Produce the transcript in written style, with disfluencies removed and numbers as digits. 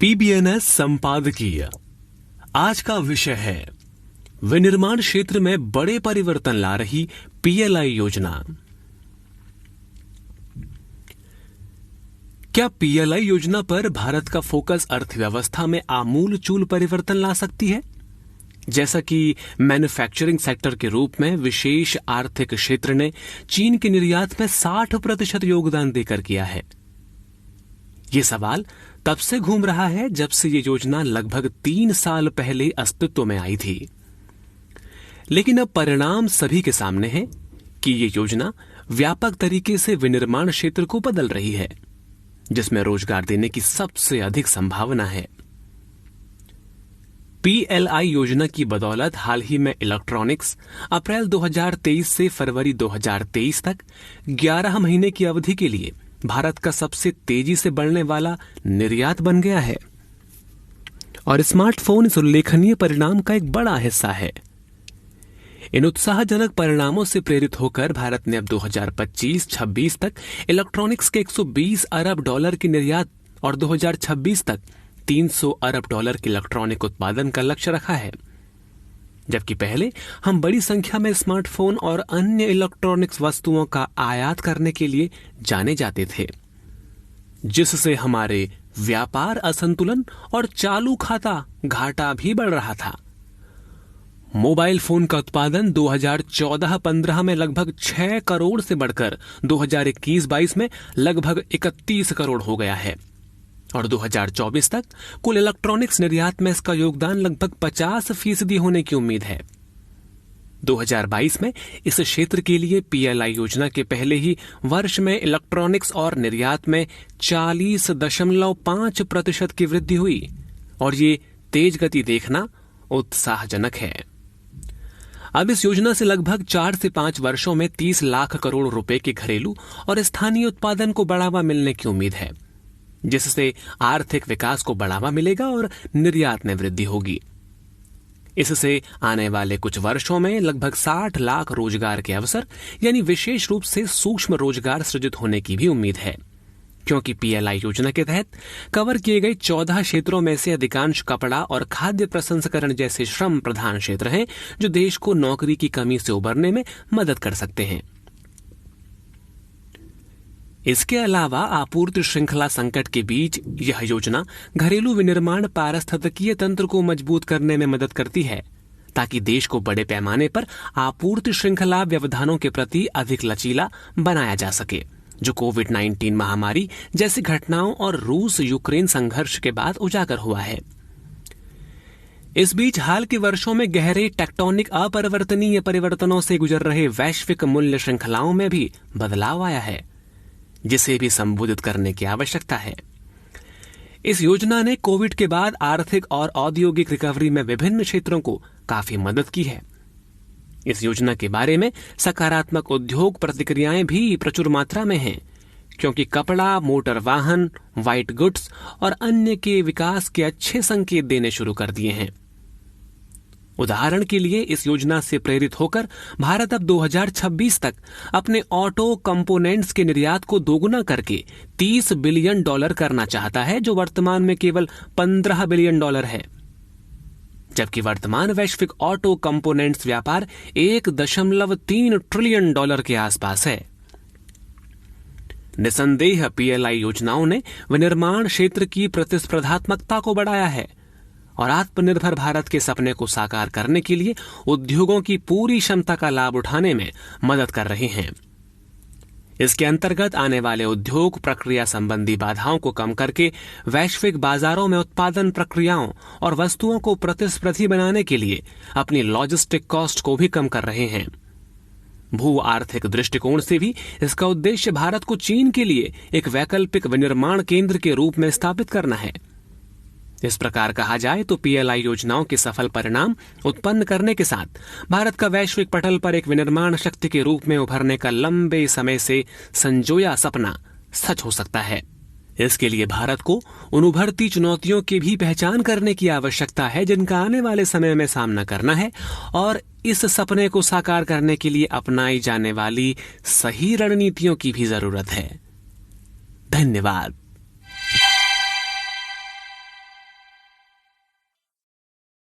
पीबीएनएस संपादकीय आज का विषय है विनिर्माण क्षेत्र में बड़े परिवर्तन ला रही पीएलआई योजना। क्या पीएलआई योजना पर भारत का फोकस अर्थव्यवस्था में आमूलचूल परिवर्तन ला सकती है, जैसा कि मैन्युफैक्चरिंग सेक्टर के रूप में विशेष आर्थिक क्षेत्र ने चीन के निर्यात में 60% योगदान देकर किया है। ये सवाल तब से घूम रहा है जब से ये योजना लगभग 3 साल पहले अस्तित्व में आई थी। लेकिन अब परिणाम सभी के सामने है कि ये योजना व्यापक तरीके से विनिर्माण क्षेत्र को बदल रही है, जिसमें रोजगार देने की सबसे अधिक संभावना है। पीएलआई योजना की बदौलत हाल ही में इलेक्ट्रॉनिक्स अप्रैल 2023 से फरवरी 2023 तक 11 महीने की अवधि के लिए भारत का सबसे तेजी से बढ़ने वाला निर्यात बन गया है और स्मार्टफोन इस उल्लेखनीय परिणाम का एक बड़ा हिस्सा है। इन उत्साहजनक परिणामों से प्रेरित होकर भारत ने अब 2025-26 तक इलेक्ट्रॉनिक्स के 120 अरब डॉलर की निर्यात और 2026 तक 300 अरब डॉलर के इलेक्ट्रॉनिक उत्पादन का लक्ष्य रखा है, जबकि पहले हम बड़ी संख्या में स्मार्टफोन और अन्य इलेक्ट्रॉनिक्स वस्तुओं का आयात करने के लिए जाने जाते थे, जिससे हमारे व्यापार असंतुलन और चालू खाता घाटा भी बढ़ रहा था। मोबाइल फोन का उत्पादन 2014-15 में लगभग 6 करोड़ से बढ़कर 2021-22 में लगभग 31 करोड़ हो गया है और 2024 तक कुल इलेक्ट्रॉनिक्स निर्यात में इसका योगदान लगभग 50% होने की उम्मीद है। 2022 में इस क्षेत्र के लिए पीएलआई योजना के पहले ही वर्ष में इलेक्ट्रॉनिक्स और निर्यात में 40.5% की वृद्धि हुई और ये तेज गति देखना उत्साहजनक है। अब इस योजना से लगभग 4 से 5 वर्षों में 30 लाख करोड़ रुपए के घरेलू और स्थानीय उत्पादन को बढ़ावा मिलने की उम्मीद है, जिससे आर्थिक विकास को बढ़ावा मिलेगा और निर्यात में वृद्धि होगी। इससे आने वाले कुछ वर्षों में लगभग 60 लाख रोजगार के अवसर यानी विशेष रूप से सूक्ष्म रोजगार सृजित होने की भी उम्मीद है, क्योंकि पीएलआई योजना के तहत कवर किए गए 14 क्षेत्रों में से अधिकांश कपड़ा और खाद्य प्रसंस्करण जैसे श्रम प्रधान क्षेत्र हैं, जो देश को नौकरी की कमी से उबरने में मदद कर सकते हैं। इसके अलावा आपूर्ति श्रृंखला संकट के बीच यह योजना घरेलू विनिर्माण पारिस्थितिकीय तंत्र को मजबूत करने में मदद करती है, ताकि देश को बड़े पैमाने पर आपूर्ति श्रृंखला व्यवधानों के प्रति अधिक लचीला बनाया जा सके, जो कोविड-19 महामारी जैसी घटनाओं और रूस यूक्रेन संघर्ष के बाद उजागर हुआ है। इस बीच हाल के वर्षों में गहरे टेक्टोनिक अपरिवर्तनीय परिवर्तनों से गुजर रहे वैश्विक मूल्य श्रृंखलाओं में भी बदलाव आया है, जिसे भी संबोधित करने की आवश्यकता है। इस योजना ने कोविड के बाद आर्थिक और औद्योगिक रिकवरी में विभिन्न क्षेत्रों को काफी मदद की है। इस योजना के बारे में सकारात्मक उद्योग प्रतिक्रियाएं भी प्रचुर मात्रा में हैं, क्योंकि कपड़ा, मोटर वाहन, व्हाइट गुड्स और अन्य के विकास के अच्छे संकेत देने शुरू कर दिए हैं। उदाहरण के लिए इस योजना से प्रेरित होकर भारत अब 2026 तक अपने ऑटो कंपोनेंट्स के निर्यात को दोगुना करके $30 बिलियन करना चाहता है, जो वर्तमान में केवल $15 बिलियन है, जबकि वर्तमान वैश्विक ऑटो कंपोनेंट्स व्यापार $1.3 ट्रिलियन के आसपास है। निसंदेह पीएलआई योजनाओं ने विनिर्माण क्षेत्र की प्रतिस्पर्धात्मकता को बढ़ाया है और आत्मनिर्भर भारत के सपने को साकार करने के लिए उद्योगों की पूरी क्षमता का लाभ उठाने में मदद कर रहे हैं। इसके अंतर्गत आने वाले उद्योग प्रक्रिया संबंधी बाधाओं को कम करके वैश्विक बाजारों में उत्पादन प्रक्रियाओं और वस्तुओं को प्रतिस्पर्धी बनाने के लिए अपनी लॉजिस्टिक कॉस्ट को भी कम कर रहे हैं। भू आर्थिक दृष्टिकोण से भी इसका उद्देश्य भारत को चीन के लिए एक वैकल्पिक विनिर्माण केंद्र के रूप में स्थापित करना है। इस प्रकार कहा जाए तो पीएलआई योजनाओं के सफल परिणाम उत्पन्न करने के साथ भारत का वैश्विक पटल पर एक विनिर्माण शक्ति के रूप में उभरने का लंबे समय से संजोया सपना सच हो सकता है। इसके लिए भारत को उन उभरती चुनौतियों की भी पहचान करने की आवश्यकता है, जिनका आने वाले समय में सामना करना है, और इस सपने को साकार करने के लिए अपनाई जाने वाली सही रणनीतियों की भी जरूरत है। धन्यवाद।